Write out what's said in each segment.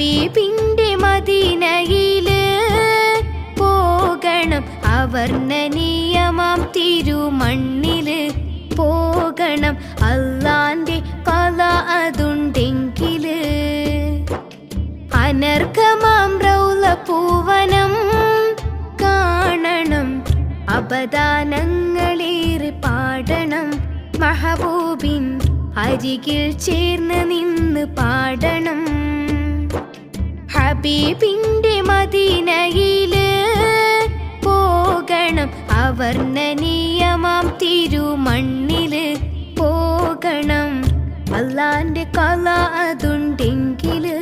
ഹബീബിന്റെ മദീനയില് പോകണം, അവർണ്ണനീയമാം തിരുമണ്ണില് പോകണം. അല്ലാന്റെ കല അതുണ്ടെങ്കില് അനർഘമാം റൗള പൂവനം കാണണം, അപദാനങ്ങളേറെ പാടണം. മഹബൂബിൻ അരികിൽ ചേർന്ന് നിന്ന് പാടണം. ഹബീബിന്റെ മദീനയില് പോകണം, അവർണ്ണനീയമാം തിരുമണ്ണില് പോകണം. അല്ലാന്റെ കല അതുണ്ടെങ്കില്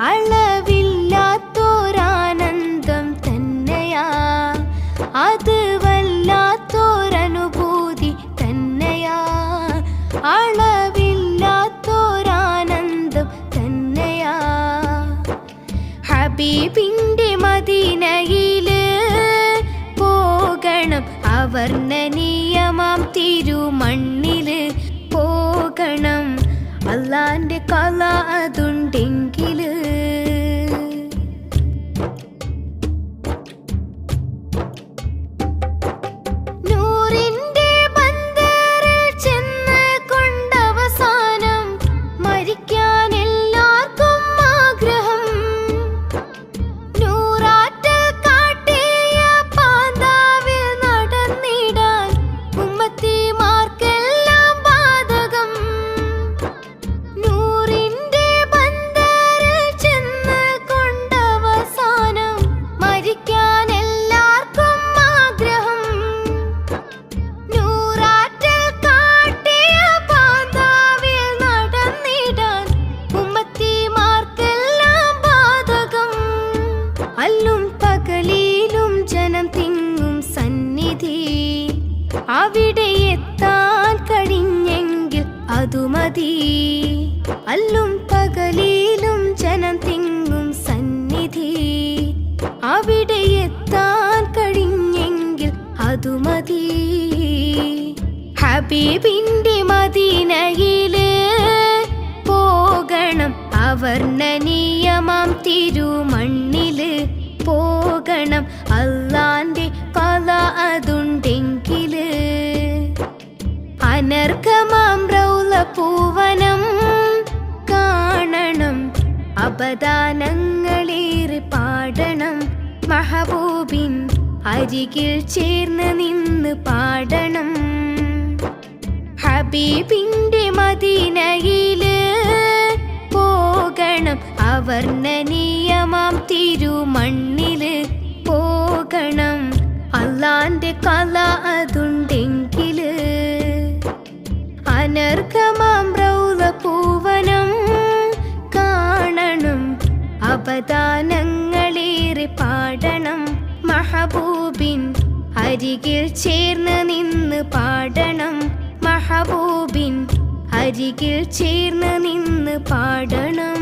അളവില്ലാത്തോരാനന്ദം തന്നെയാ, അത് വല്ലാത്തോരനുഭൂതി തന്നെയാ, അളവില്ലാത്തോരാനന്ദം തന്നെയാ. ഹബീബിന്റെ മദീനയില് പോകണം, അവർണ്ണനീയമാം തിരുമണ്ണില് പോകണം. അല്ലാന്റെ കല അതുണ്ടെങ്കില് നൂറിന്റെ ബന്ദറിൽ ചെന്ന് കൊണ്ടവസാനം മരിക്കാൻ എല്ലാവർക്കും ആഗ്രഹം. നൂറാറ്റൽ കാട്ടിയ പാന്താവിൽ നടന്നിടാൻ ഉമ്മത്തിമാർക്കെല്ലാം ബാധകം. നൂറിന്റെ ബന്ദറിൽ ചെന്ന് കൊണ്ടവസാനം മരിക്കാൻ എല്ലാവർക്കും ആഗ്രഹം. നൂറാറ്റൽ കാട്ടിയ പാന്താവിൽ നടന്നിടാൻ ഉമ്മത്തിമാർക്കെല്ലാം ബാധകം. അല്ലും പകലിലും ജനം തിങ്ങും സന്നിധി, അവിടെ എത്താൻ കഴിഞ്ഞെങ്കിൽ അതു മതി. അല്ലും പകലിലും ജനം തിങ്ങും സന്നിധി, അവിടെ എത്താൻ കഴിഞ്ഞെങ്കിൽ അതു മതി. ഹബീബിന്റെ മദീനയില് പോകണം, അവർണ്ണനീയമാം തിരുമണ്ണില് പോകണം. അല്ലാന്റെ കല അതുണ്ടെങ്കില് അനർഘമാം റൗള പൂവനം കാണണം, അപദാനങ്ങളേറെ പാടണം. മഹബൂബിൻ അരികിൽ ചേർന്ന് നിന്ന് പാടണം. ഹബീബിന്റെ മദീനയില് പോകണം, അവർണ്ണനീയമാം തിരുമണ്ണില് പോകണം. അല്ലാന്റെ കല അതുണ്ടെങ്കില് അനർഘമാം റൗള പൂവനം കാണണം, അപദാനങ്ങളേറെ പാടണം. മഹബൂബിൻ അരികിൽ ചേർന്ന് നിന്ന് പാടണം. മഹബൂബിൻ അരികിൽ ചേർന്ന് നിന്ന് പാടണം.